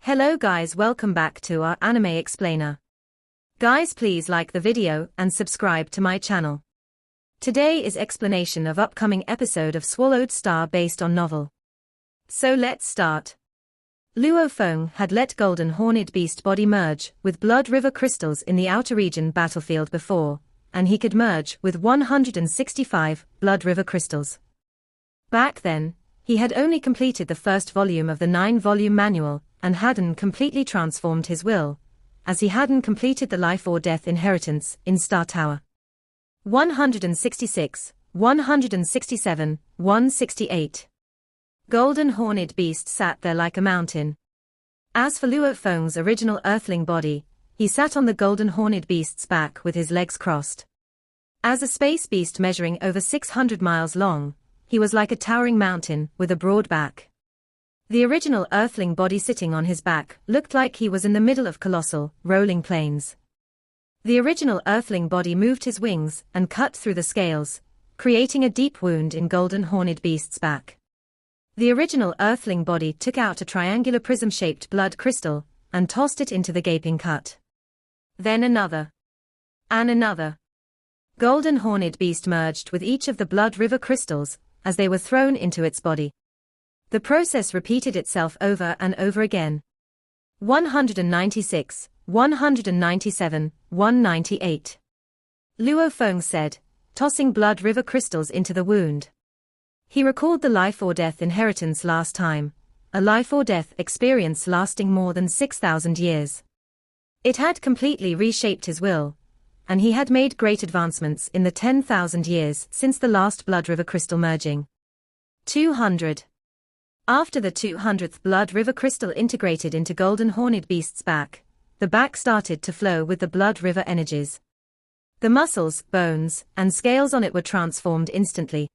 Hello guys, welcome back to our anime explainer. Guys, please like the video and subscribe to my channel. Today is explanation of upcoming episode of Swallowed Star based on novel. So let's start. Luo Feng had let Golden Horned Beast body merge with Blood River crystals in the outer region battlefield before, and he could merge with 165 Blood River crystals. Back then, he had only completed the first volume of the 9-volume manual, and hadn't completely transformed his will, as he hadn't completed the life or death inheritance in Star Tower. 166, 167, 168. Golden Horned Beast sat there like a mountain. As for Luo Feng's original earthling body, he sat on the Golden Horned Beast's back with his legs crossed. As a space beast measuring over 600 miles long, he was like a towering mountain with a broad back. The original earthling body sitting on his back looked like he was in the middle of colossal, rolling plains. The original earthling body moved his wings and cut through the scales, creating a deep wound in Golden Horned Beast's back. The original earthling body took out a triangular prism-shaped blood crystal and tossed it into the gaping cut. Then another. And another. Golden Horned Beast merged with each of the Blood River crystals as they were thrown into its body. The process repeated itself over and over again. 196, 197, 198. Luo Feng said, tossing Blood River crystals into the wound. He recalled the life or death inheritance last time, a life or death experience lasting more than 6,000 years. It had completely reshaped his will, and he had made great advancements in the 10,000 years since the last Blood River crystal merging. 200. After the 200th Blood River crystal integrated into Golden Horned Beast's back, the back started to flow with the Blood River energies. The muscles, bones, and scales on it were transformed instantly.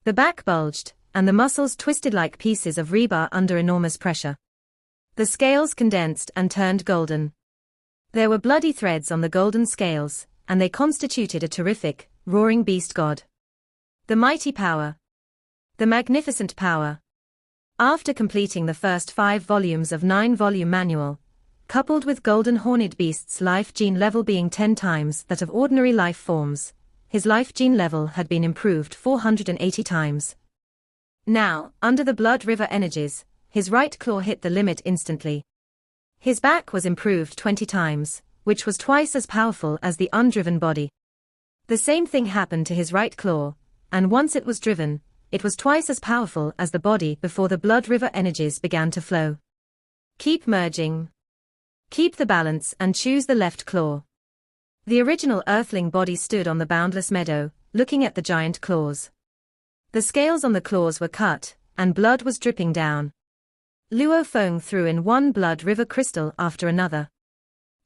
The back bulged, and the muscles twisted like pieces of rebar under enormous pressure. The scales condensed and turned golden. There were bloody threads on the golden scales, and they constituted a terrific, roaring beast god. The mighty power. The magnificent power. After completing the first 5 volumes of 9-volume manual, coupled with Golden Horned Beast's life gene level being 10 times that of ordinary life forms, his life gene level had been improved 480 times. Now, under the Blood River energies, his right claw hit the limit instantly. His back was improved 20 times, which was twice as powerful as the undriven body. The same thing happened to his right claw, and once it was driven, it was twice as powerful as the body before the Blood River energies began to flow. Keep merging. Keep the balance and choose the left claw. The original earthling body stood on the boundless meadow, looking at the giant claws. The scales on the claws were cut, and blood was dripping down. Luo Feng threw in one Blood River crystal after another.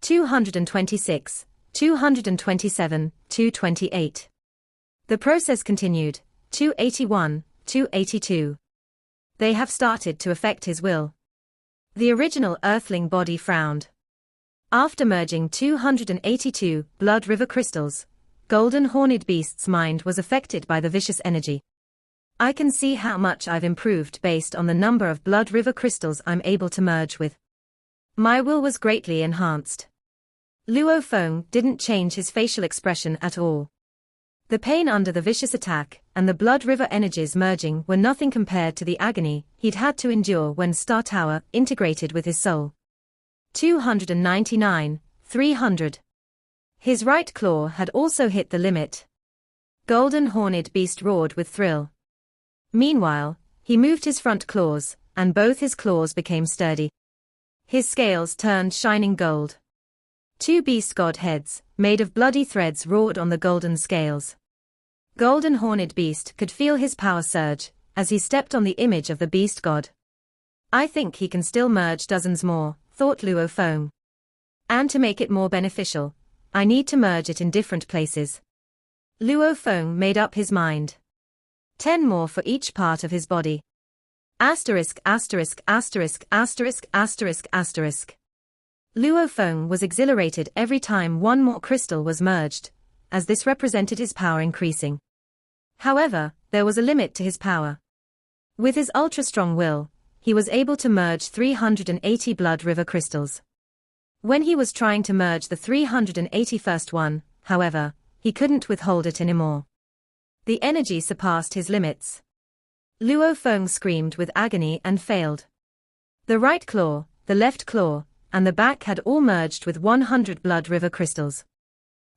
226, 227, 228. The process continued. 281, 282. They have started to affect his will. The original earthling body frowned. After merging 282 Blood River crystals, Golden Horned Beast's mind was affected by the vicious energy. I can see how much I've improved based on the number of Blood River crystals I'm able to merge with. My will was greatly enhanced. Luo Feng didn't change his facial expression at all. The pain under the vicious attack and the Blood River energies merging were nothing compared to the agony he'd had to endure when Star Tower integrated with his soul. 299, 300. His right claw had also hit the limit. Golden Horned Beast roared with thrill. Meanwhile, he moved his front claws, and both his claws became sturdy. His scales turned shining gold. 2 beast god heads, made of bloody threads, roared on the golden scales. Golden Horned Beast could feel his power surge as he stepped on the image of the beast god. I think he can still merge dozens more, thought Luo Feng. And to make it more beneficial, I need to merge it in different places. Luo Feng made up his mind. 10 more for each part of his body. Asterisk, asterisk, asterisk, asterisk, asterisk, asterisk. Luo Feng was exhilarated every time one more crystal was merged, as this represented his power increasing. However, there was a limit to his power. With his ultra-strong will, he was able to merge 380 blood river crystals. When he was trying to merge the 381st one, however, he couldn't withhold it anymore. The energy surpassed his limits. Luo Feng screamed with agony and failed. The right claw, the left claw, and the back had all merged with 100 blood river crystals.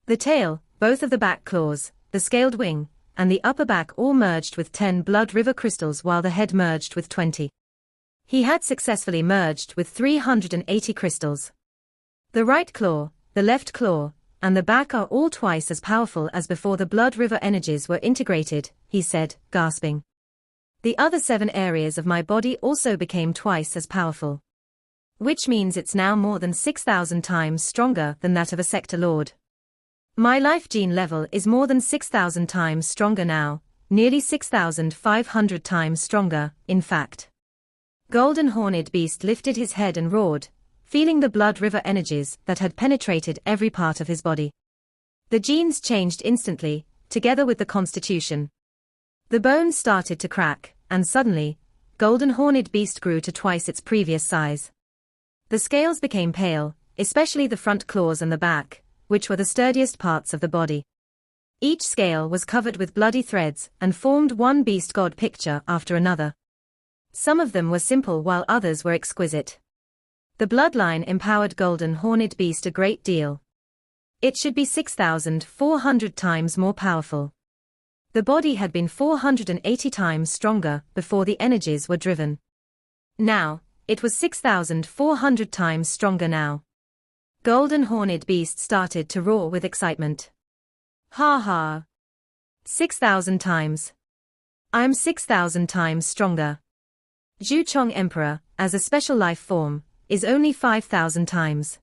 The tail, both of the back claws, the scaled wing, and the upper back all merged with 10 blood river crystals while the head merged with 20. He had successfully merged with 380 crystals. The right claw, the left claw, and the back are all twice as powerful as before the blood river energies were integrated, he said, gasping. The other 7 areas of my body also became twice as powerful. Which means it's now more than 6,000 times stronger than that of a sector lord. My life gene level is more than 6,000 times stronger now, nearly 6,500 times stronger, in fact. Golden Horned Beast lifted his head and roared, feeling the blood river energies that had penetrated every part of his body. The genes changed instantly, together with the constitution. The bones started to crack, and suddenly, Golden Horned Beast grew to twice its previous size. The scales became pale, especially the front claws and the back, which were the sturdiest parts of the body. Each scale was covered with bloody threads and formed one beast god picture after another. Some of them were simple while others were exquisite. The bloodline empowered Golden Horned Beast a great deal. It should be 6,400 times more powerful. The body had been 480 times stronger before the energies were driven. Now, it was 6,400 times stronger now. Golden Horned Beast started to roar with excitement. Ha ha! 6,000 times. I'm 6,000 times stronger. Zhuchong Emperor, as a special life form, is only 5,000 times.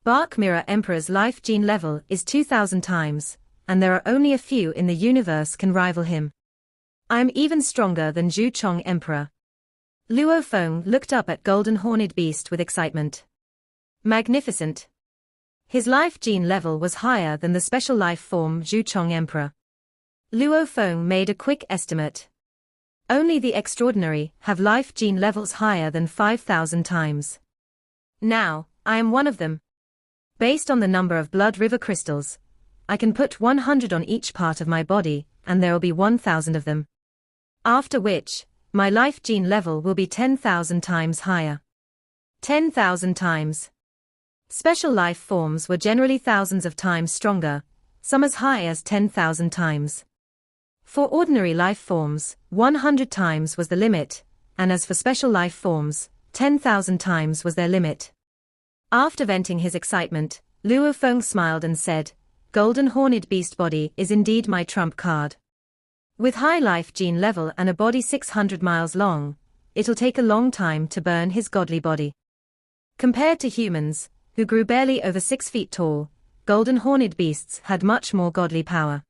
Bark Mirror Emperor's life gene level is 2,000 times, and there are only a few in the universe can rival him. I'm even stronger than Zhuchong Emperor. Luo Feng looked up at Golden Horned Beast with excitement. Magnificent. His life gene level was higher than the special life form Zhuchong Emperor. Luo Feng made a quick estimate. Only the extraordinary have life gene levels higher than 5,000 times. Now, I am one of them. Based on the number of blood river crystals, I can put 100 on each part of my body, and there will be 1,000 of them. After which, my life gene level will be 10,000 times higher. 10,000 times. Special life forms were generally thousands of times stronger, some as high as 10,000 times. For ordinary life forms, 100 times was the limit, and as for special life forms, 10,000 times was their limit. After venting his excitement, Luo Feng smiled and said, Golden Horned Beast body is indeed my trump card. With high life gene level and a body 600 miles long, it'll take a long time to burn his godly body. Compared to humans, who grew barely over 6 feet tall, Golden Horned Beasts had much more godly power.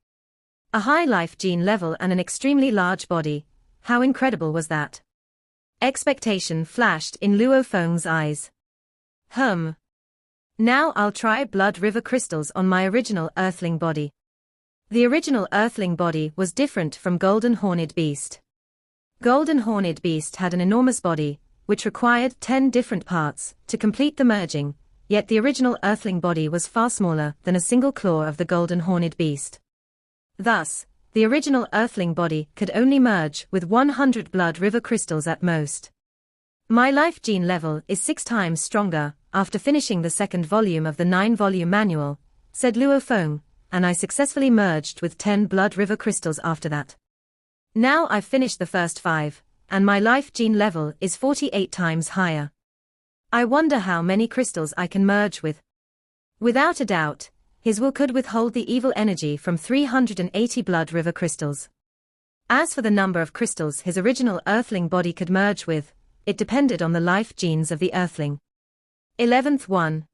A high life gene level and an extremely large body, how incredible was that? Expectation flashed in Luo Feng's eyes. Now I'll try blood river crystals on my original Earthling body. The original Earthling body was different from Golden Horned Beast. Golden Horned Beast had an enormous body, which required 10 different parts to complete the merging, yet the original Earthling body was far smaller than a single claw of the Golden Horned Beast. Thus, the original Earthling body could only merge with 100 blood river crystals at most. My life gene level is 6 times stronger after finishing the second volume of the 9-volume manual, said Luo Feng, and I successfully merged with 10 blood river crystals after that. Now I've finished the first 5, and my life gene level is 48 times higher. I wonder how many crystals I can merge with. Without a doubt, his will could withhold the evil energy from 380 blood river crystals. As for the number of crystals his original Earthling body could merge with, it depended on the life genes of the Earthling. 11th 1.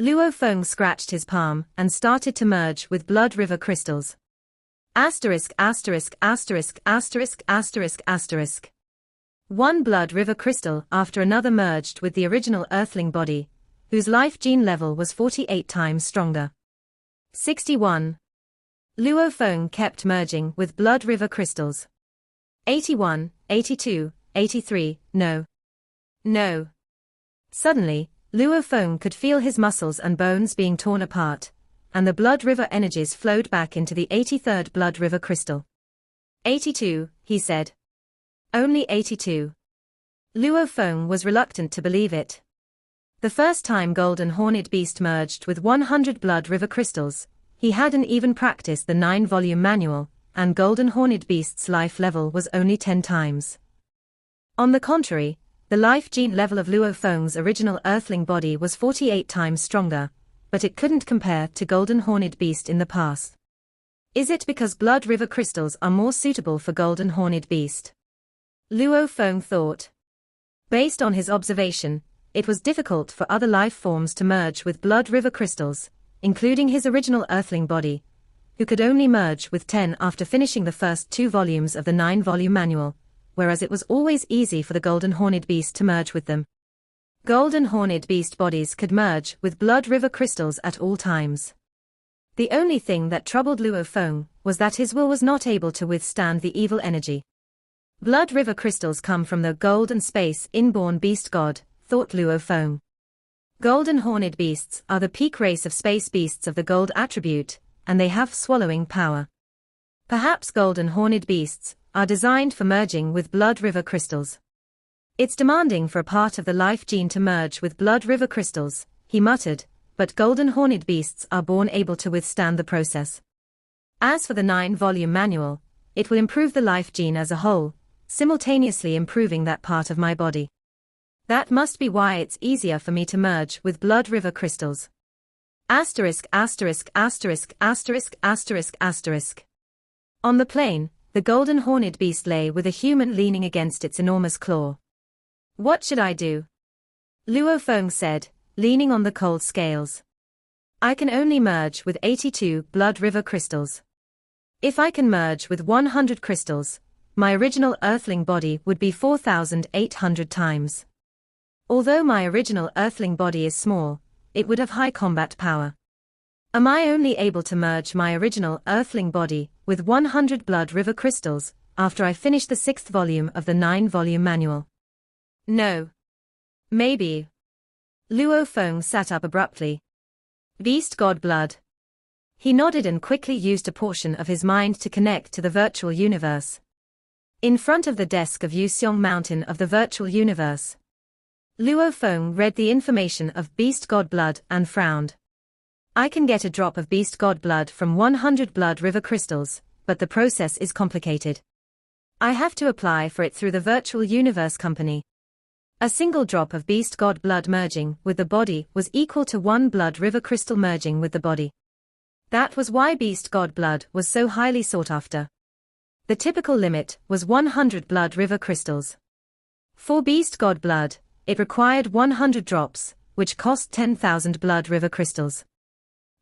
Luo Feng scratched his palm and started to merge with blood river crystals. Asterisk asterisk asterisk asterisk asterisk asterisk. One blood river crystal after another merged with the original Earthling body, whose life gene level was 48 times stronger. 61. Luo Feng kept merging with blood river crystals. 81, 82, 83, no. No. Suddenly, Luo Feng could feel his muscles and bones being torn apart, and the blood river energies flowed back into the 83rd blood river crystal. 82, he said. Only 82. Luo Feng was reluctant to believe it. The first time Golden Horned Beast merged with 100 blood river crystals, he hadn't even practiced the 9-volume manual, and Golden Horned Beast's life level was only 10 times. On the contrary, the life gene level of Luo Feng's original Earthling body was 48 times stronger, but it couldn't compare to Golden Horned Beast in the past. Is it because blood river crystals are more suitable for Golden Horned Beast? Luo Feng thought. Based on his observation, it was difficult for other life forms to merge with blood river crystals, including his original Earthling body, who could only merge with 10 after finishing the first 2 volumes of the 9-volume manual, whereas it was always easy for the Golden Horned Beast to merge with them. Golden Horned Beast bodies could merge with blood river crystals at all times. The only thing that troubled Luo Feng was that his will was not able to withstand the evil energy. Blood river crystals come from the gold and space inborn beast god, thought Luo Feng. Golden Horned Beasts are the peak race of space beasts of the gold attribute, and they have swallowing power. Perhaps Golden Horned Beasts are designed for merging with blood river crystals. It's demanding for a part of the life gene to merge with blood river crystals, he muttered, but Golden Horned Beasts are born able to withstand the process. As for the 9-volume manual, it will improve the life gene as a whole, simultaneously improving that part of my body. That must be why it's easier for me to merge with blood river crystals. Asterisk asterisk asterisk asterisk asterisk asterisk. On the plain, the Golden Horned Beast lay with a human leaning against its enormous claw. What should I do? Luo Feng said, leaning on the cold scales. I can only merge with 82 blood river crystals. If I can merge with 100 crystals, my original Earthling body would be 4,800 times. Although my original Earthling body is small, it would have high combat power. Am I only able to merge my original Earthling body with 100 blood river crystals after I finish the 6th volume of the 9-volume manual? No. Maybe. Luo Feng sat up abruptly. Beast God blood. He nodded and quickly used a portion of his mind to connect to the virtual universe. In front of the desk of Yuxiong Mountain of the virtual universe, Luo Feng read the information of Beast God blood and frowned. I can get a drop of Beast God blood from 100 blood river crystals, but the process is complicated. I have to apply for it through the virtual universe company. A single drop of Beast God blood merging with the body was equal to 1 blood river crystal merging with the body. That was why Beast God blood was so highly sought after. The typical limit was 100 blood river crystals. For Beast God blood, it required 100 drops, which cost 10,000 blood river crystals.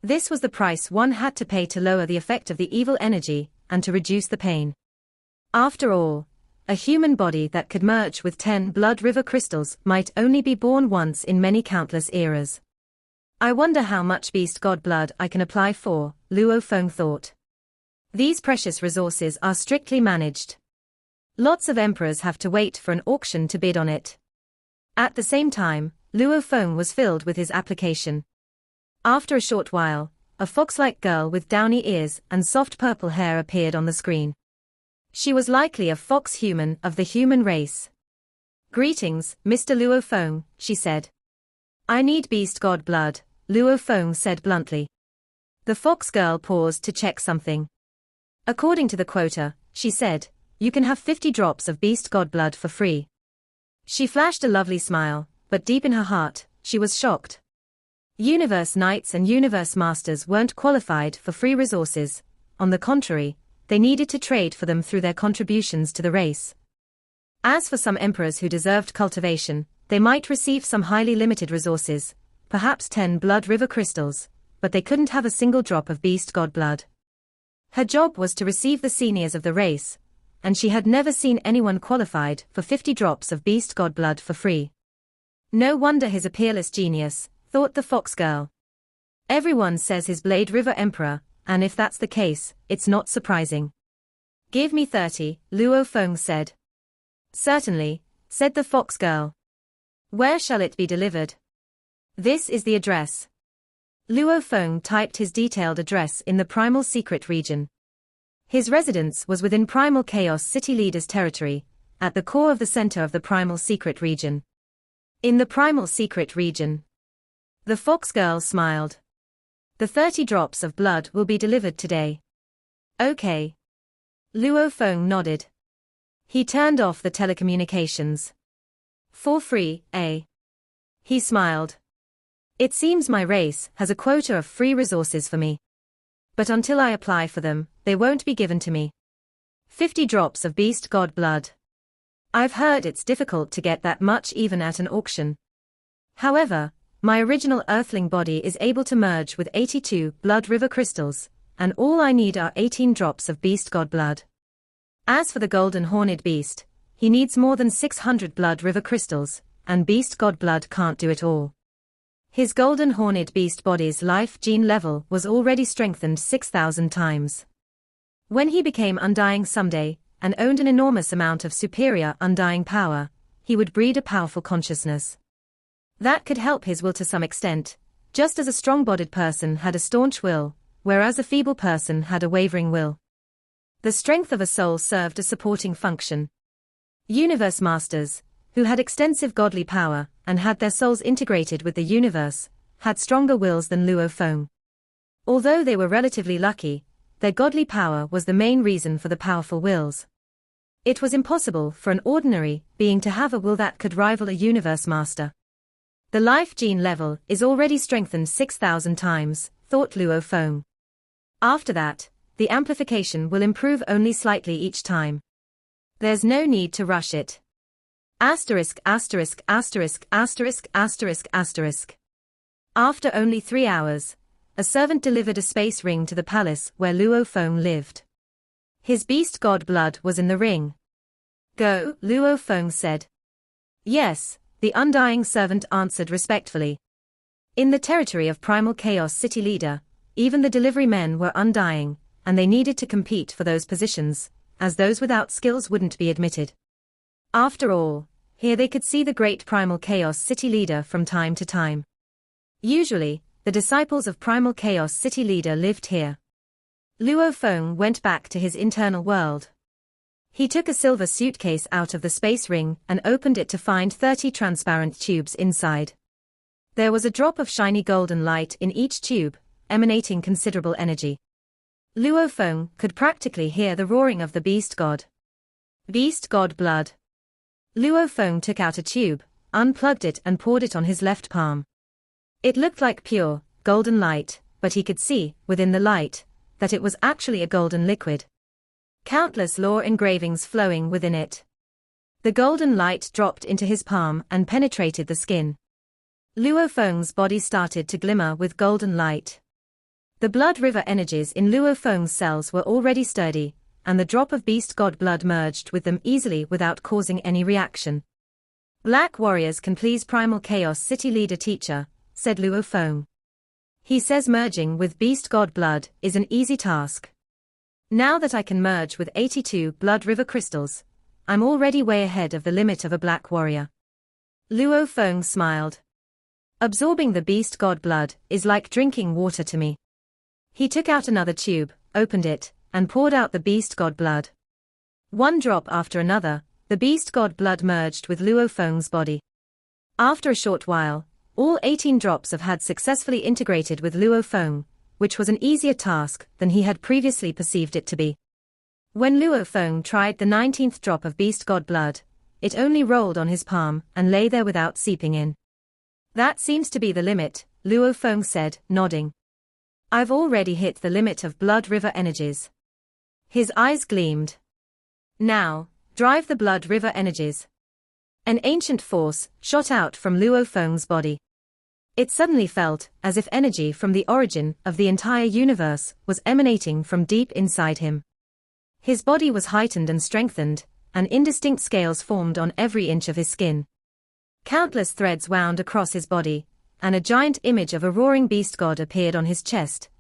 This was the price one had to pay to lower the effect of the evil energy, and to reduce the pain. After all, a human body that could merge with 10 blood river crystals might only be born once in many countless eras. I wonder how much Beast God blood I can apply for, Luo Feng thought. These precious resources are strictly managed. Lots of emperors have to wait for an auction to bid on it. At the same time, Luo Feng was filled with his application. After a short while, a fox-like girl with downy ears and soft purple hair appeared on the screen. She was likely a fox human of the human race. Greetings, Mr. Luo Feng, she said. I need Beast God blood, Luo Feng said bluntly. The fox girl paused to check something. According to the quota, she said, you can have 50 drops of Beast God blood for free. She flashed a lovely smile, but deep in her heart, she was shocked. Universe Knights and Universe Masters weren't qualified for free resources. On the contrary, they needed to trade for them through their contributions to the race. As for some emperors who deserved cultivation, they might receive some highly limited resources, perhaps 10 blood river crystals, but they couldn't have a single drop of Beast God blood. Her job was to receive the seniors of the race, and she had never seen anyone qualified for 50 drops of Beast God blood for free. No wonder he's a peerless genius, thought the fox girl. Everyone says he's Blade River Emperor, and if that's the case, it's not surprising. Give me 30, Luo Feng said. Certainly, said the fox girl. Where shall it be delivered? This is the address. Luo Feng typed his detailed address in the Primal Secret region. His residence was within Primal Chaos City Leader's territory, at the core of the center of the Primal Secret region. In the Primal Secret region. The fox girl smiled. The 30 drops of blood will be delivered today. Okay. Luo Feng nodded. He turned off the telecommunications. For free, eh? He smiled. It seems my race has a quota of free resources for me. But until I apply for them, they won't be given to me. 50 drops of beast god blood. I've heard it's difficult to get that much even at an auction. However, my original earthling body is able to merge with 82 blood river crystals, and all I need are 18 drops of beast god blood. As for the golden horned beast, he needs more than 600 blood river crystals, and beast god blood can't do it all. His golden horned beast body's life gene level was already strengthened 6,000 times. When he became undying someday, and owned an enormous amount of superior undying power, he would breed a powerful consciousness. That could help his will to some extent, just as a strong-bodied person had a staunch will, whereas a feeble person had a wavering will. The strength of a soul served a supporting function. Universe masters, who had extensive godly power, and had their souls integrated with the universe, had stronger wills than Luo Feng. Although they were relatively lucky, their godly power was the main reason for the powerful wills. It was impossible for an ordinary being to have a will that could rival a universe master. The life gene level is already strengthened 6,000 times, thought Luo Feng. After that, the amplification will improve only slightly each time. There's no need to rush it. Asterisk asterisk asterisk asterisk asterisk asterisk. After only 3 hours, a servant delivered a space ring to the palace where Luo Feng lived. His beast god blood was in the ring. Go, Luo Feng said. Yes, the undying servant answered respectfully. In the territory of Primal Chaos City Leader, even the delivery men were undying, and they needed to compete for those positions, as those without skills wouldn't be admitted. After all, here they could see the great Primal Chaos City Leader from time to time. Usually, the disciples of Primal Chaos City Leader lived here. Luo Feng went back to his internal world. He took a silver suitcase out of the space ring and opened it to find 30 transparent tubes inside. There was a drop of shiny golden light in each tube, emanating considerable energy. Luo Feng could practically hear the roaring of the beast god. Beast god blood. Luo Feng took out a tube, unplugged it and poured it on his left palm. It looked like pure, golden light, but he could see, within the light, that it was actually a golden liquid. Countless lore engravings flowing within it. The golden light dropped into his palm and penetrated the skin. Luo Feng's body started to glimmer with golden light. The blood river energies in Luo Feng's cells were already sturdy, and the drop of beast god blood merged with them easily without causing any reaction. Black warriors can please Primal Chaos City Leader teacher, said Luo Feng. He says merging with beast god blood is an easy task. Now that I can merge with 82 blood river crystals, I'm already way ahead of the limit of a black warrior. Luo Feng smiled. Absorbing the beast god blood is like drinking water to me. He took out another tube, opened it, and poured out the beast god blood. One drop after another, the beast god blood merged with Luo Feng's body. After a short while, all 18 drops had successfully integrated with Luo Feng, which was an easier task than he had previously perceived it to be. When Luo Feng tried the 19th drop of beast god blood, it only rolled on his palm and lay there without seeping in. That seems to be the limit, Luo Feng said, nodding. I've already hit the limit of blood river energies. His eyes gleamed. Now, drive the blood river energies. An ancient force shot out from Luo Feng's body. It suddenly felt as if energy from the origin of the entire universe was emanating from deep inside him. His body was heightened and strengthened, and indistinct scales formed on every inch of his skin. Countless threads wound across his body, and a giant image of a roaring beast god appeared on his chest,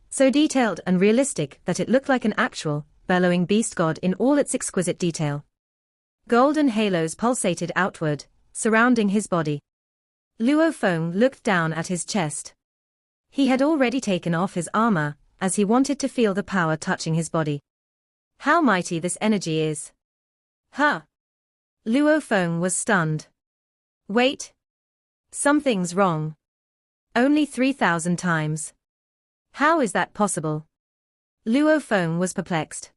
so detailed and realistic that it looked like an actual, bellowing beast god in all its exquisite detail. Golden halos pulsated outward, surrounding his body. Luo Feng looked down at his chest. He had already taken off his armor, as he wanted to feel the power touching his body. How mighty this energy is! Huh! Luo Feng was stunned. Wait! Something's wrong. Only 3,000 times. How is that possible? Luo Feng was perplexed.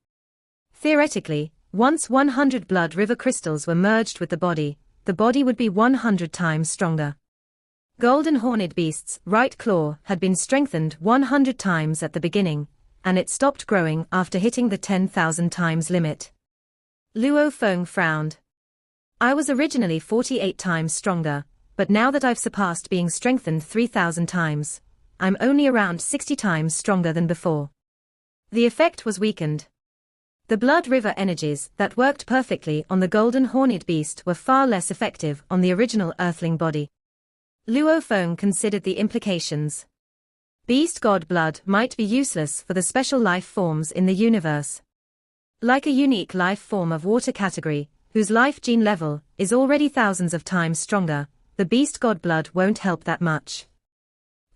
Theoretically, once 100 blood river crystals were merged with the body would be 100 times stronger. Golden horned beast's right claw had been strengthened 100 times at the beginning, and it stopped growing after hitting the 10,000 times limit. Luo Feng frowned. I was originally 48 times stronger, but now that I've surpassed being strengthened 3,000 times, I'm only around 60 times stronger than before. The effect was weakened. The blood river energies that worked perfectly on the golden horned beast were far less effective on the original earthling body. Luo Feng considered the implications. Beast god blood might be useless for the special life forms in the universe. Like a unique life form of water category, whose life gene level is already thousands of times stronger, the beast god blood won't help that much.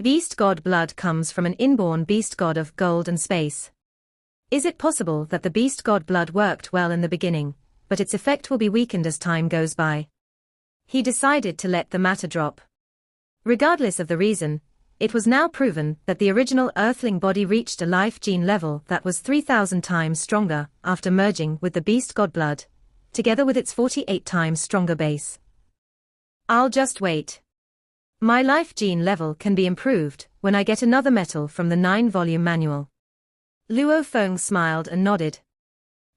Beast god blood comes from an inborn beast god of gold and space. Is it possible that the beast god blood worked well in the beginning, but its effect will be weakened as time goes by? He decided to let the matter drop. Regardless of the reason, it was now proven that the original earthling body reached a life gene level that was 3,000 times stronger after merging with the beast god blood, together with its 48 times stronger base. I'll just wait. My life gene level can be improved when I get another metal from the 9-volume manual. Luo Feng smiled and nodded.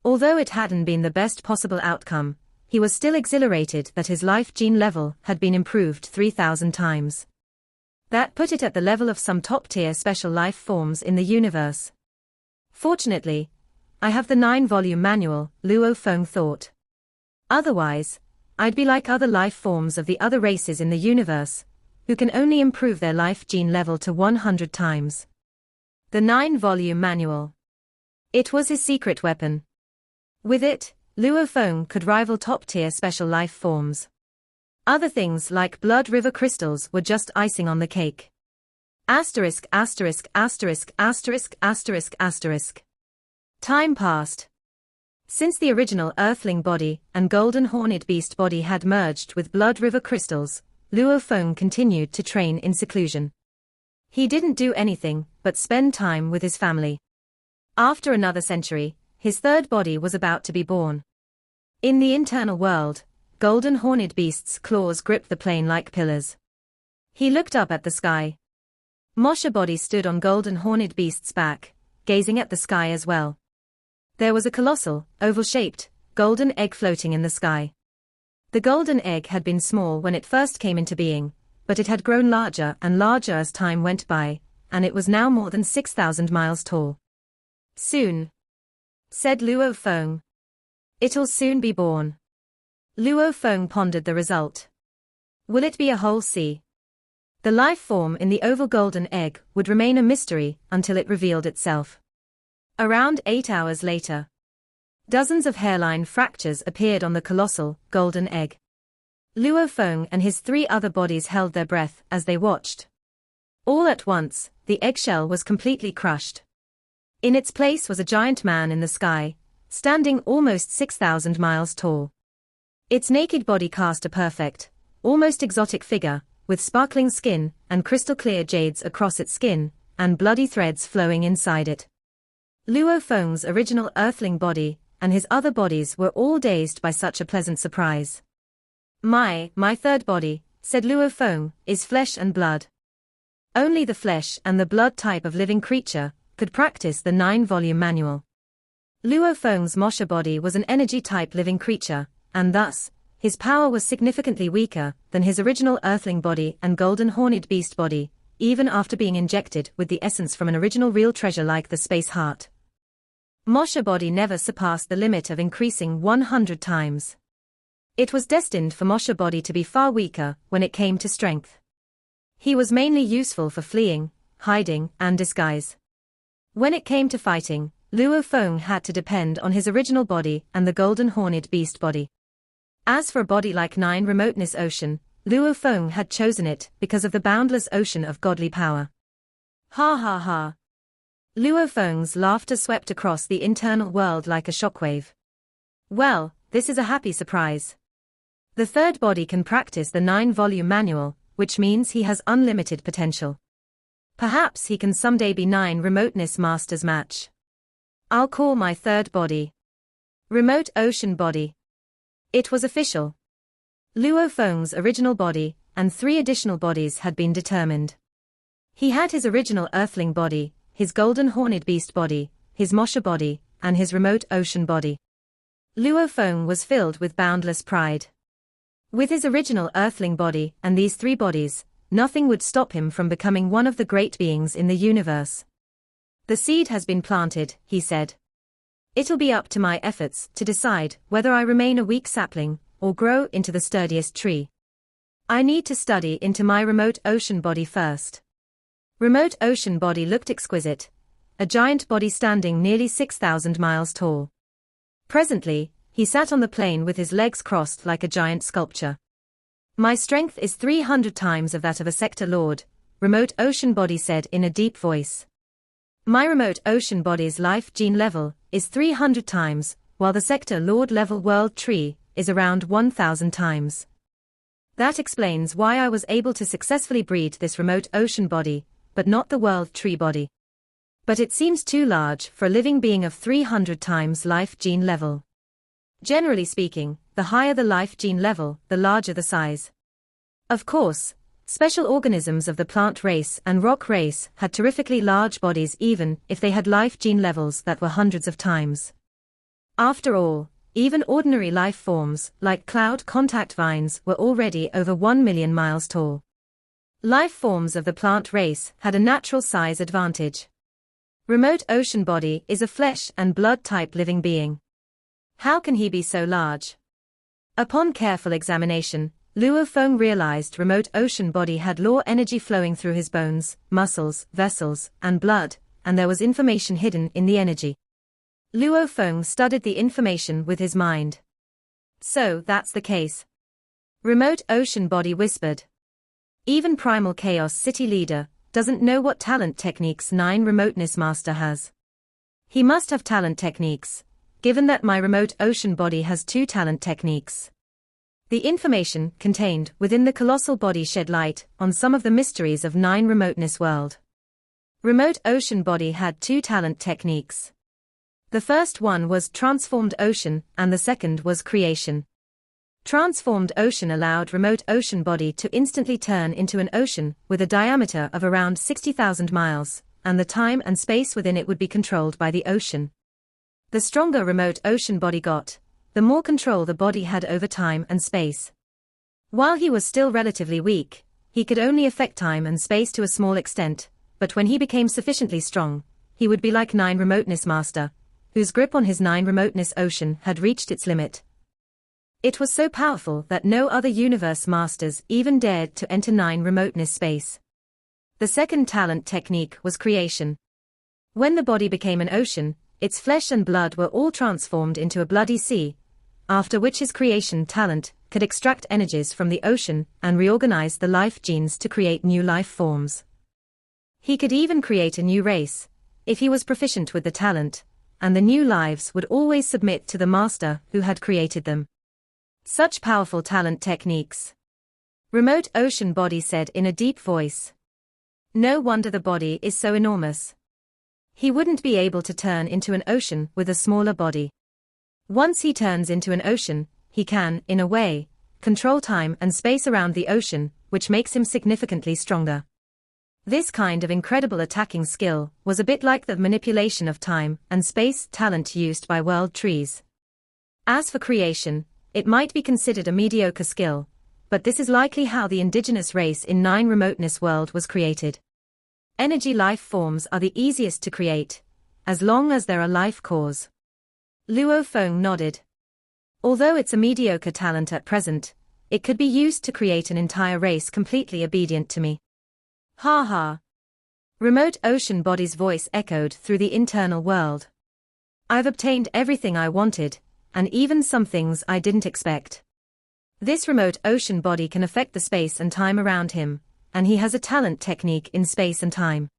Although it hadn't been the best possible outcome, he was still exhilarated that his life gene level had been improved 3,000 times. That put it at the level of some top-tier special life forms in the universe. Fortunately, I have the 9-volume manual, Luo Feng thought. Otherwise, I'd be like other life forms of the other races in the universe, who can only improve their life gene level to 100 times. The 9-volume manual. It was his secret weapon. With it, Luo Feng could rival top-tier special life forms. Other things like blood river crystals were just icing on the cake. Asterisk asterisk asterisk asterisk asterisk asterisk. Time passed. Since the original earthling body and golden horned beast body had merged with blood river crystals, Luo Feng continued to train in seclusion. He didn't do anything but spend time with his family. After another century, his third body was about to be born. In the internal world, golden horned beast's claws gripped the plane like pillars. He looked up at the sky. Mosha body stood on golden horned beast's back, gazing at the sky as well. There was a colossal, oval-shaped, golden egg floating in the sky. The golden egg had been small when it first came into being, but it had grown larger and larger as time went by, and it was now more than 6,000 miles tall. Soon, said Luo Feng. It'll soon be born. Luo Feng pondered the result. Will it be a whole sea? The life form in the oval golden egg would remain a mystery until it revealed itself. Around 8 hours later, dozens of hairline fractures appeared on the colossal, golden egg. Luo Feng and his 3 other bodies held their breath as they watched. All at once, the eggshell was completely crushed. In its place was a giant man in the sky, standing almost 6,000 miles tall. Its naked body cast a perfect, almost exotic figure, with sparkling skin and crystal-clear jades across its skin, and bloody threads flowing inside it. Luo Feng's original earthling body and his other bodies were all dazed by such a pleasant surprise. My third body, said Luo Feng, is flesh and blood. Only the flesh and the blood type of living creature could practice the 9-volume manual. Luo Feng's Mosha body was an energy-type living creature, and thus, his power was significantly weaker than his original earthling body and golden horned beast body, even after being injected with the essence from an original real treasure like the space heart. Mosha body never surpassed the limit of increasing 100 times. It was destined for Mosha body to be far weaker when it came to strength. He was mainly useful for fleeing, hiding, and disguise. When it came to fighting, Luo Feng had to depend on his original body and the golden horned beast body. As for a body like Nine Remoteness Ocean, Luo Feng had chosen it because of the boundless ocean of godly power. Ha ha ha. Luo Feng's laughter swept across the internal world like a shockwave. Well, this is a happy surprise. The third body can practice the 9-volume manual, which means he has unlimited potential. Perhaps he can someday be 9 Remoteness Masters match. I'll call my third body Remote Ocean Body. It was official. Luo Feng's original body and 3 additional bodies had been determined. He had his original Earthling body, his Golden Horned Beast body, his Mosha body, and his Remote Ocean body. Luo Feng was filled with boundless pride. With his original Earthling body and these 3 bodies, nothing would stop him from becoming one of the great beings in the universe. The seed has been planted, he said. It'll be up to my efforts to decide whether I remain a weak sapling or grow into the sturdiest tree. I need to study into my Remote Ocean body first. Remote Ocean body looked exquisite, a giant body standing nearly 6,000 miles tall. Presently, he sat on the plain with his legs crossed like a giant sculpture. My strength is 300 times of that of a sector lord, Remote Ocean body said in a deep voice. My Remote Ocean body's life gene level is 300 times, while the sector lord level world tree is around 1,000 times. That explains why I was able to successfully breed this Remote Ocean body, but not the world tree body. But it seems too large for a living being of 300 times life gene level. Generally speaking, the higher the life gene level, the larger the size. Of course, special organisms of the plant race and rock race had terrifically large bodies even if they had life gene levels that were hundreds of times. After all, even ordinary life forms, like cloud contact vines, were already over 1 million miles tall. Life forms of the plant race had a natural size advantage. Remote Ocean body is a flesh and blood type living being. How can he be so large? Upon careful examination, Luo Feng realized Remote Ocean body had raw energy flowing through his bones, muscles, vessels, and blood, and there was information hidden in the energy. Luo Feng studied the information with his mind. So that's the case. Remote Ocean body whispered. Even Primal Chaos City leader doesn't know what talent techniques 9 Remoteness Master has. He must have talent techniques, given that my Remote Ocean body has 2 talent techniques. The information contained within the colossal body shed light on some of the mysteries of 9 Remoteness world. Remote Ocean body had 2 talent techniques. The first one was Transformed Ocean and the second was Creation. Transformed Ocean allowed Remote Ocean body to instantly turn into an ocean with a diameter of around 60,000 miles, and the time and space within it would be controlled by the ocean. The stronger Remote Ocean body got, the more control the body had over time and space. While he was still relatively weak, he could only affect time and space to a small extent, but when he became sufficiently strong, he would be like 9 Remoteness Master, whose grip on his 9 Remoteness Ocean had reached its limit. It was so powerful that no other universe masters even dared to enter 9 Remoteness space. The second talent technique was Creation. When the body became an ocean, its flesh and blood were all transformed into a bloody sea, after which his creation talent could extract energies from the ocean and reorganize the life genes to create new life forms. He could even create a new race, if he was proficient with the talent, and the new lives would always submit to the master who had created them. Such powerful talent techniques. Remote Ocean body said in a deep voice. No wonder the body is so enormous. He wouldn't be able to turn into an ocean with a smaller body. Once he turns into an ocean, he can, in a way, control time and space around the ocean, which makes him significantly stronger. This kind of incredible attacking skill was a bit like the manipulation of time and space talent used by world trees. As for Creation, it might be considered a mediocre skill, but this is likely how the indigenous race in 9 Remoteness world was created. Energy life forms are the easiest to create, as long as there are life cores. Luo Feng nodded. Although it's a mediocre talent at present, it could be used to create an entire race completely obedient to me. Ha ha. Remote Ocean body's voice echoed through the internal world. I've obtained everything I wanted, and even some things I didn't expect. This remote ocean body can affect the space and time around him, and he has a talent technique in space and time.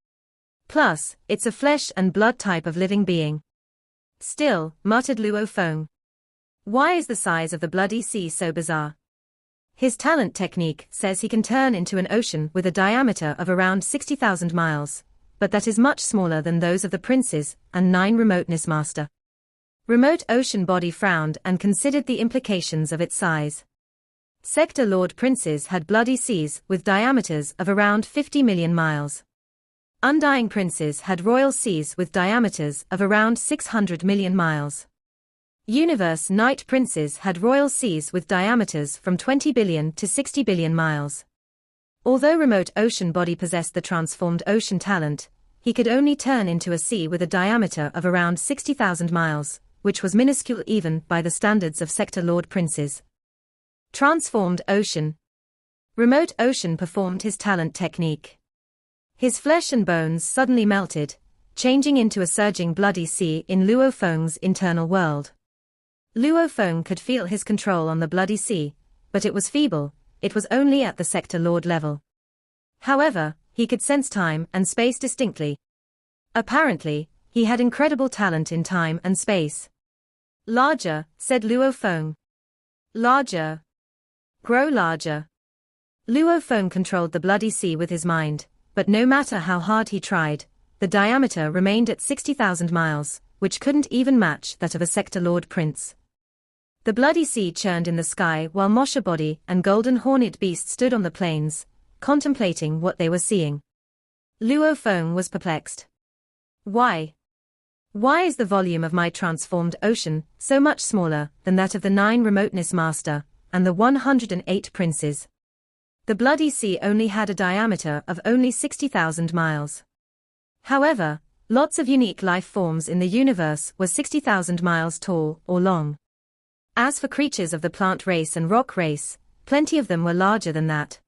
Plus, it's a flesh and blood type of living being. Still, muttered Luo Feng. Why is the size of the bloody sea so bizarre? His talent technique says he can turn into an ocean with a diameter of around 60,000 miles, but that is much smaller than those of the princes and 9 remoteness master. Remote ocean body frowned and considered the implications of its size. Sector Lord Princes had bloody seas with diameters of around 50 million miles. Undying Princes had royal seas with diameters of around 600 million miles. Universe Night Princes had royal seas with diameters from 20 billion to 60 billion miles. Although remote ocean body possessed the transformed ocean talent, he could only turn into a sea with a diameter of around 60,000 miles, which was minuscule even by the standards of Sector Lord Princes. Transformed ocean. Remote ocean performed his talent technique. His flesh and bones suddenly melted, changing into a surging bloody sea in Luo Feng's internal world. Luo Feng could feel his control on the bloody sea, but it was feeble, it was only at the Sector Lord level. However, he could sense time and space distinctly. Apparently, he had incredible talent in time and space. Larger, said Luo Feng. Larger. Grow larger. Luo Feng controlled the bloody sea with his mind, but no matter how hard he tried, the diameter remained at 60,000 miles, which couldn't even match that of a Sector Lord Prince. The bloody sea churned in the sky while Mosha Body and Golden Hornet Beast stood on the plains, contemplating what they were seeing. Luo Feng was perplexed. Why? Why is the volume of my transformed ocean so much smaller than that of the 9 remoteness master and the 108 princes? The bloody sea only had a diameter of only 60,000 miles. However, lots of unique life forms in the universe were 60,000 miles tall or long. As for creatures of the plant race and rock race, plenty of them were larger than that.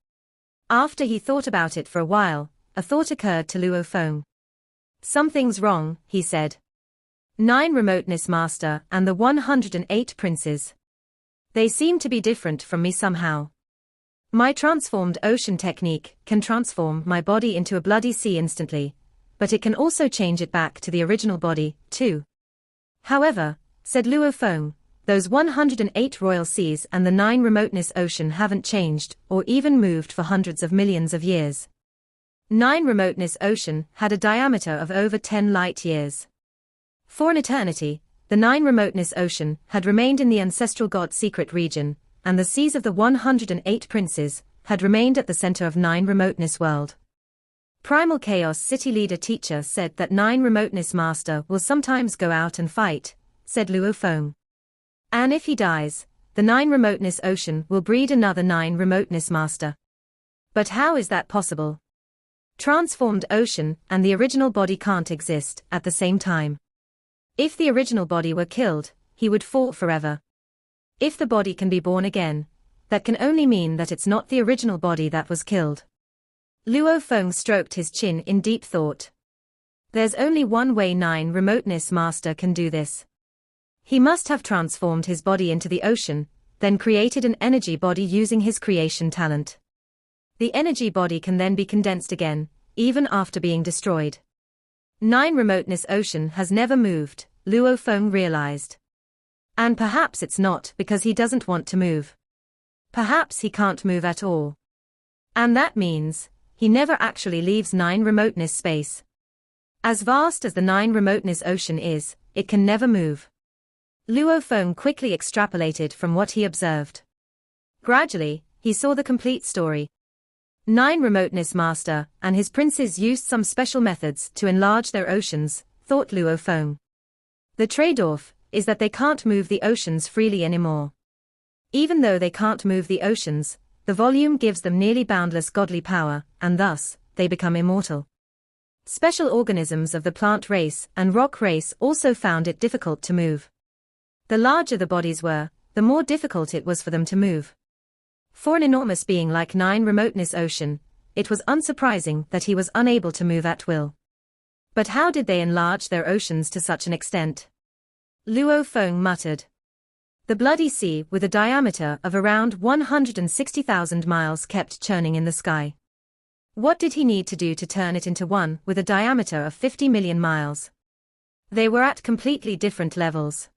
After he thought about it for a while, a thought occurred to Luo Feng. Something's wrong, he said. 9 remoteness master and the 108 princes. They seem to be different from me somehow. My transformed ocean technique can transform my body into a bloody sea instantly, but it can also change it back to the original body, too. However, said Luo Feng, those 108 royal seas and the 9 remoteness ocean haven't changed or even moved for hundreds of millions of years. 9 remoteness ocean had a diameter of over 10 light years. For an eternity, the 9 remoteness ocean had remained in the ancestral god secret region, and the seas of the 108 princes had remained at the center of 9 remoteness world. Primal Chaos City Leader Teacher said that 9 remoteness master will sometimes go out and fight, said Luo Feng. And if he dies, the 9 remoteness ocean will breed another 9 remoteness master. But how is that possible? Transformed ocean and the original body can't exist at the same time. If the original body were killed, he would fall forever. If the body can be born again, that can only mean that it's not the original body that was killed. Luo Feng stroked his chin in deep thought. There's only one way 9 remoteness master can do this. He must have transformed his body into the ocean, then created an energy body using his creation talent. The energy body can then be condensed again, even after being destroyed. 9 remoteness ocean has never moved, Luo Feng realized. And perhaps it's not because he doesn't want to move. Perhaps he can't move at all. And that means he never actually leaves 9 remoteness space. As vast as the 9 remoteness ocean is, it can never move. Luo Feng quickly extrapolated from what he observed. Gradually, he saw the complete story. 9 remoteness master and his princes used some special methods to enlarge their oceans, thought Luo Feng. The trade-off is that they can't move the oceans freely anymore. Even though they can't move the oceans, the volume gives them nearly boundless godly power, and thus, they become immortal. Special organisms of the plant race and rock race also found it difficult to move. The larger the bodies were, the more difficult it was for them to move. For an enormous being like 9 remoteness ocean, it was unsurprising that he was unable to move at will. But how did they enlarge their oceans to such an extent? Luo Feng muttered. The bloody sea with a diameter of around 160,000 miles kept churning in the sky. What did he need to do to turn it into one with a diameter of 50 million miles? They were at completely different levels.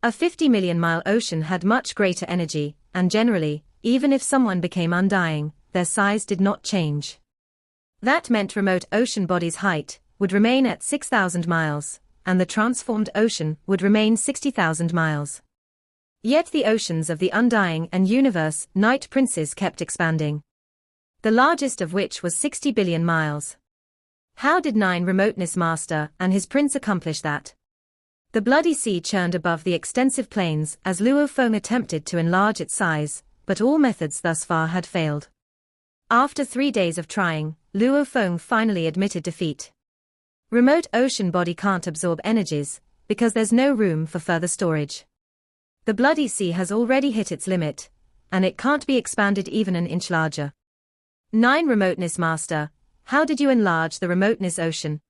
A 50 million mile ocean had much greater energy, and generally, even if someone became undying, their size did not change. That meant remote ocean body's height would remain at 6,000 miles, and the transformed ocean would remain 60,000 miles. Yet the oceans of the undying and universe night princes kept expanding. The largest of which was 60 billion miles. How did Nine Remoteness Master and his prince accomplish that? The bloody sea churned above the extensive plains as Luo Feng attempted to enlarge its size, but all methods thus far had failed. After 3 days of trying, Luo Feng finally admitted defeat. Remote ocean body can't absorb energies, because there's no room for further storage. The bloody sea has already hit its limit, and it can't be expanded even an inch larger. Nine Remoteness Master, how did you enlarge the remoteness ocean?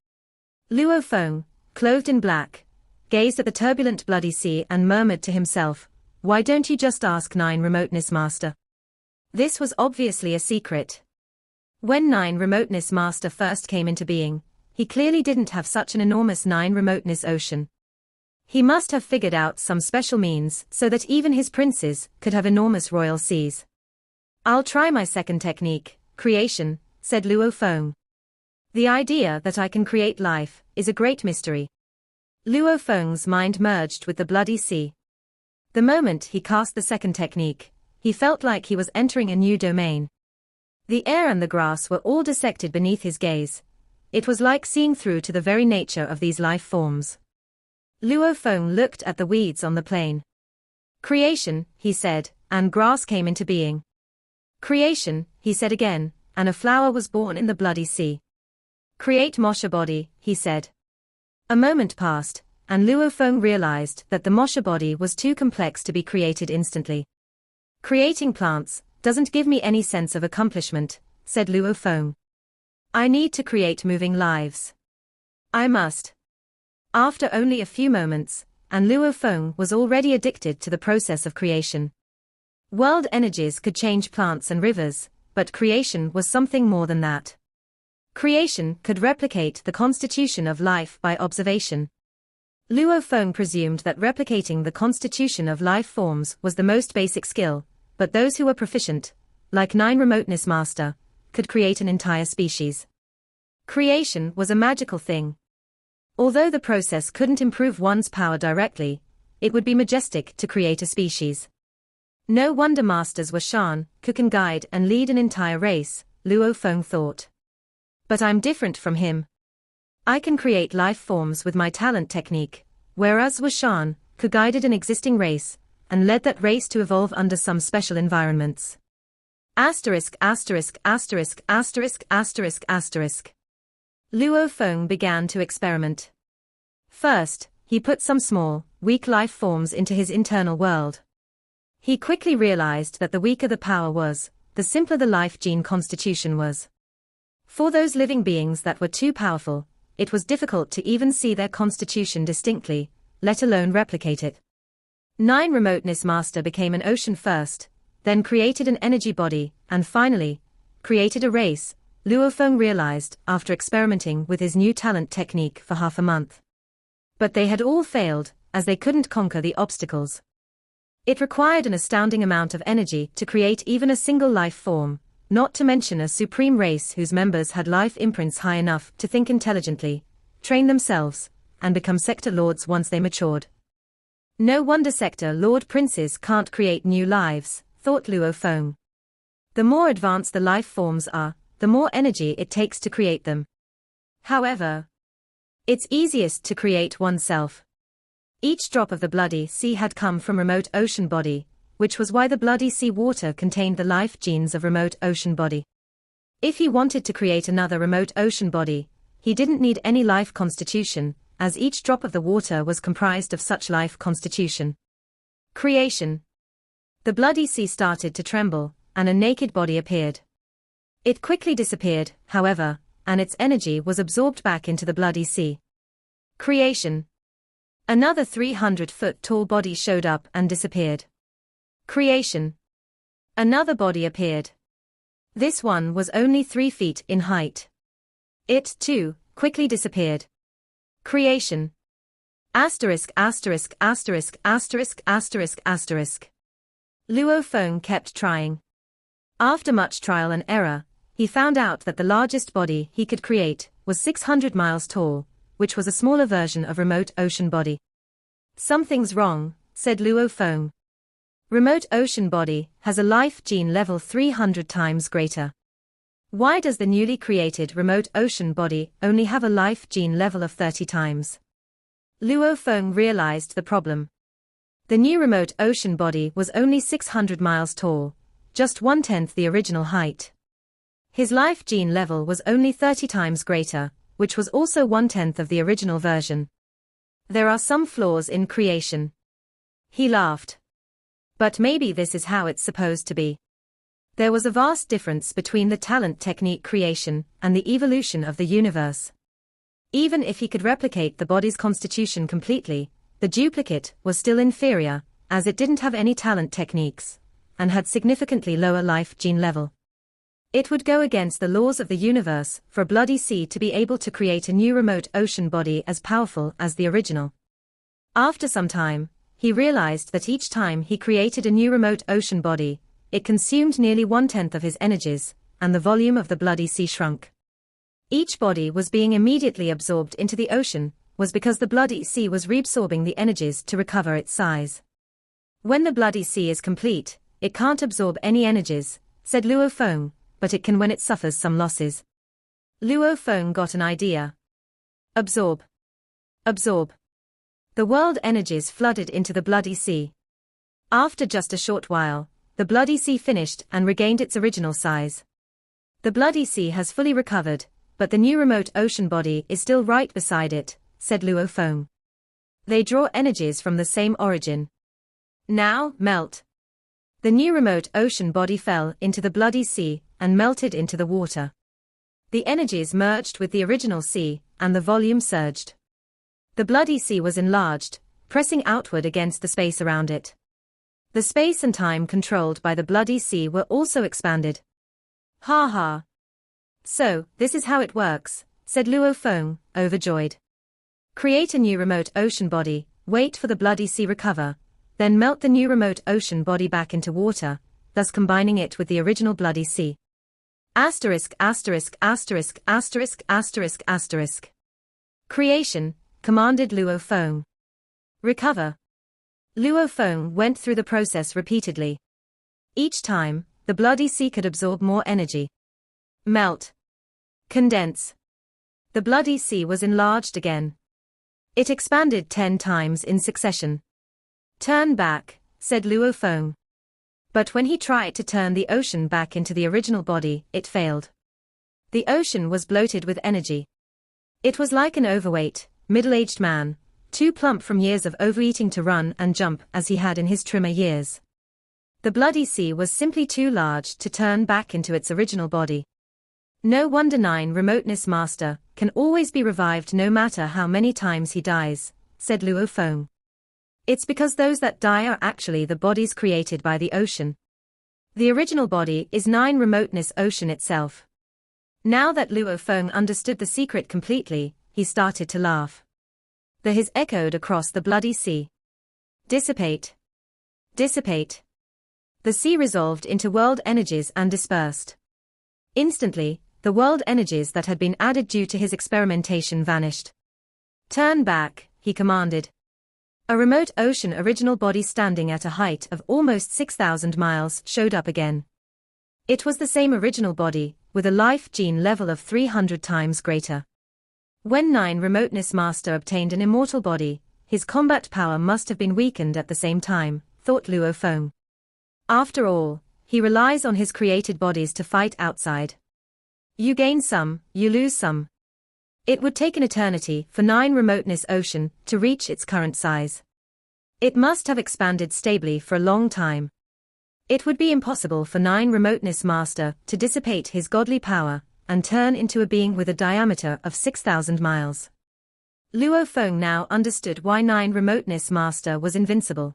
Luo Feng, clothed in black, gazed at the turbulent bloody sea and murmured to himself, "Why don't you just ask Nine Remoteness Master?" This was obviously a secret. When Nine Remoteness Master first came into being, he clearly didn't have such an enormous Nine Remoteness ocean. He must have figured out some special means so that even his princes could have enormous royal seas. "I'll try my second technique, creation," said Luo Feng. "The idea that I can create life is a great mystery." Luo Feng's mind merged with the bloody sea. The moment he cast the second technique, he felt like he was entering a new domain. The air and the grass were all dissected beneath his gaze. It was like seeing through to the very nature of these life forms. Luo Feng looked at the weeds on the plain. "Creation," he said, and grass came into being. "Creation," he said again, and a flower was born in the bloody sea. "Create Mosha body," he said. A moment passed, and Luo Feng realized that the Mosha body was too complex to be created instantly. "Creating plants doesn't give me any sense of accomplishment," said Luo Feng. "I need to create moving lives. I must." After only a few moments, and Luo Feng was already addicted to the process of creation. World energies could change plants and rivers, but creation was something more than that. Creation could replicate the constitution of life by observation. Luo Feng presumed that replicating the constitution of life forms was the most basic skill, but those who were proficient, like Nine Remoteness Master, could create an entire species. Creation was a magical thing. Although the process couldn't improve one's power directly, it would be majestic to create a species. No wonder masters were Shan, who can guide and lead an entire race, Luo Feng thought. But I'm different from him. I can create life forms with my talent technique, whereas Shan, who guided an existing race, and led that race to evolve under some special environments. Asterisk asterisk asterisk asterisk asterisk asterisk. Luo Feng began to experiment. First, he put some small, weak life forms into his internal world. He quickly realized that the weaker the power was, the simpler the life gene constitution was. For those living beings that were too powerful, it was difficult to even see their constitution distinctly, let alone replicate it. Nine Remoteness Master became an ocean first, then created an energy body, and finally, created a race, Luo Feng realized after experimenting with his new talent technique for half a month. But they had all failed, as they couldn't conquer the obstacles. It required an astounding amount of energy to create even a single life form, not to mention a supreme race whose members had life imprints high enough to think intelligently, train themselves, and become sector lords once they matured. No wonder sector lord princes can't create new lives, thought Luo Feng. The more advanced the life forms are, the more energy it takes to create them. However, it's easiest to create oneself. Each drop of the bloody sea had come from remote ocean body, which was why the bloody sea water contained the life genes of remote ocean body. If he wanted to create another remote ocean body, he didn't need any life constitution, as each drop of the water was comprised of such life constitution. Creation. The bloody sea started to tremble, and a naked body appeared. It quickly disappeared, however, and its energy was absorbed back into the bloody sea. Creation. Another 300-foot-tall body showed up and disappeared. Creation. Another body appeared. This one was only 3 feet in height. It, too, quickly disappeared. Creation. Asterisk asterisk asterisk asterisk asterisk asterisk. Luo Feng kept trying. After much trial and error, he found out that the largest body he could create was 600 miles tall, which was a smaller version of remote ocean body. Something's wrong, said Luo Feng. Remote ocean body has a life gene level 300 times greater. Why does the newly created remote ocean body only have a life gene level of 30 times? Luo Feng realized the problem. The new remote ocean body was only 600 miles tall, just 1/10 the original height. His life gene level was only 30 times greater, which was also 1/10 of the original version. There are some flaws in creation. He laughed. But maybe this is how it's supposed to be. There was a vast difference between the talent technique creation and the evolution of the universe. Even if he could replicate the body's constitution completely, the duplicate was still inferior, as it didn't have any talent techniques, and had significantly lower life gene level. It would go against the laws of the universe for a bloody sea to be able to create a new remote ocean body as powerful as the original. After some time, he realized that each time he created a new remote ocean body, it consumed nearly 1/10 of his energies, and the volume of the bloody sea shrunk. Each body was being immediately absorbed into the ocean, was because the bloody sea was reabsorbing the energies to recover its size. When the bloody sea is complete, it can't absorb any energies, said Luo Feng, but it can when it suffers some losses. Luo Feng got an idea. Absorb. Absorb. The world energies flooded into the bloody sea. After just a short while, the bloody sea finished and regained its original size. The bloody sea has fully recovered, but the new remote ocean body is still right beside it, said Luo Feng. They draw energies from the same origin. Now, melt. The new remote ocean body fell into the bloody sea and melted into the water. The energies merged with the original sea, and the volume surged. The bloody sea was enlarged, pressing outward against the space around it. The space and time controlled by the bloody sea were also expanded. Ha ha. So, this is how it works, said Luo Feng, overjoyed. Create a new remote ocean body, wait for the bloody sea recover, then melt the new remote ocean body back into water, thus combining it with the original bloody sea. Asterisk asterisk asterisk asterisk asterisk asterisk. Creation, commanded Luo Feng. Recover. Luo Feng went through the process repeatedly. Each time, the bloody sea could absorb more energy. Melt. Condense. The bloody sea was enlarged again. It expanded 10 times in succession. Turn back, said Luo Feng. But when he tried to turn the ocean back into the original body, it failed. The ocean was bloated with energy. It was like an overweight, middle-aged man, too plump from years of overeating to run and jump as he had in his trimmer years. The bloody sea was simply too large to turn back into its original body. No wonder 9 Remoteness Master can always be revived no matter how many times he dies, said Luo Feng. It's because those that die are actually the bodies created by the ocean. The original body is 9 Remoteness Ocean itself. Now that Luo Feng understood the secret completely, he started to laugh. The hiss echoed across the bloody sea. Dissipate. Dissipate. The sea resolved into world energies and dispersed. Instantly, the world energies that had been added due to his experimentation vanished. Turn back, he commanded. A remote ocean original body standing at a height of almost 6,000 miles showed up again. It was the same original body, with a life gene level of 300 times greater. When 9 Remoteness Master obtained an immortal body, his combat power must have been weakened at the same time, thought Luo Feng. After all, he relies on his created bodies to fight outside. You gain some, you lose some. It would take an eternity for 9 Remoteness Ocean to reach its current size. It must have expanded stably for a long time. It would be impossible for 9 Remoteness Master to dissipate his godly power and turn into a being with a diameter of 6,000 miles. Luo Feng now understood why Nine Remoteness Master was invincible.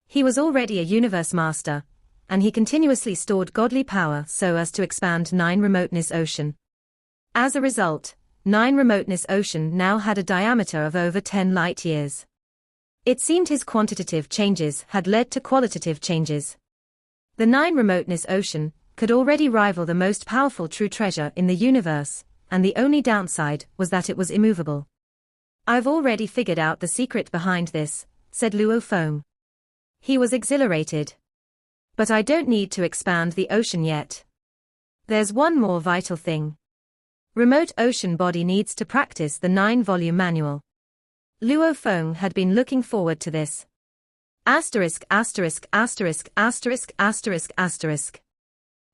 He was already a universe master, and he continuously stored godly power so as to expand Nine Remoteness Ocean. As a result, Nine Remoteness Ocean now had a diameter of over 10 light-years. It seemed his quantitative changes had led to qualitative changes. The Nine Remoteness Ocean could already rival the most powerful true treasure in the universe, and the only downside was that it was immovable. "I've already figured out the secret behind this," said Luo Feng. He was exhilarated. "But I don't need to expand the ocean yet. There's one more vital thing. Remote Ocean Body needs to practice the 9-volume manual." Luo Feng had been looking forward to this. Asterisk asterisk asterisk asterisk asterisk asterisk.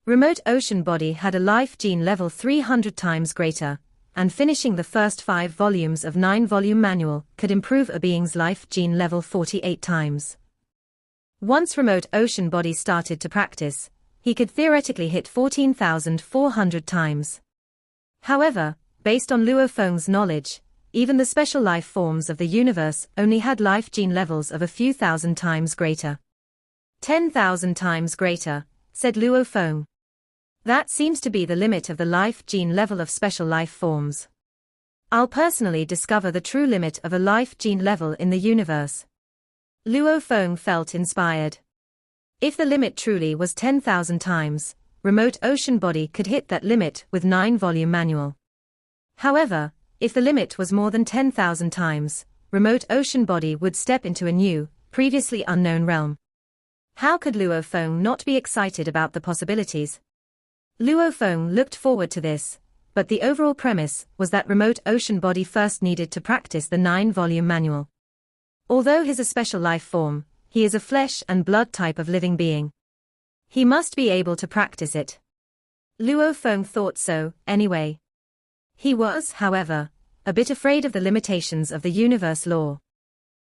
Remote Ocean Body had a life gene level 300 times greater, and finishing the first 5 volumes of 9-volume manual could improve a being's life gene level 48 times. Once Remote Ocean Body started to practice, he could theoretically hit 14,400 times. However, based on Luo Feng's knowledge, even the special life forms of the universe only had life gene levels of a few thousand times greater. 10,000 times greater, said Luo Feng. That seems to be the limit of the life gene level of special life forms. I'll personally discover the true limit of a life gene level in the universe. Luo Feng felt inspired. If the limit truly was 10,000 times, Remote Ocean Body could hit that limit with 9-volume manual. However, if the limit was more than 10,000 times, Remote Ocean Body would step into a new, previously unknown realm. How could Luo Feng not be excited about the possibilities? Luo Feng looked forward to this, but the overall premise was that Remote Ocean Body first needed to practice the 9-volume manual. Although he is a special life form, he is a flesh and blood type of living being. He must be able to practice it. Luo Feng thought so, anyway. He was, however, a bit afraid of the limitations of the universe law.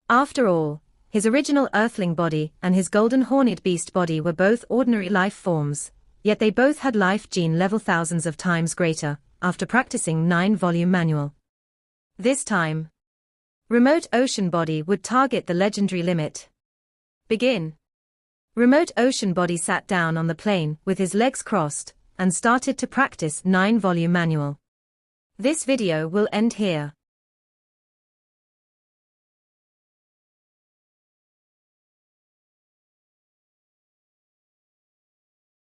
After all, his original Earthling body and his Golden Horned Beast body were both ordinary life forms, yet they both had life gene level thousands of times greater, after practicing 9-volume manual. This time, Remote Ocean Body would target the legendary limit. Begin. Remote Ocean Body sat down on the plane with his legs crossed, and started to practice 9-volume manual. This video will end here.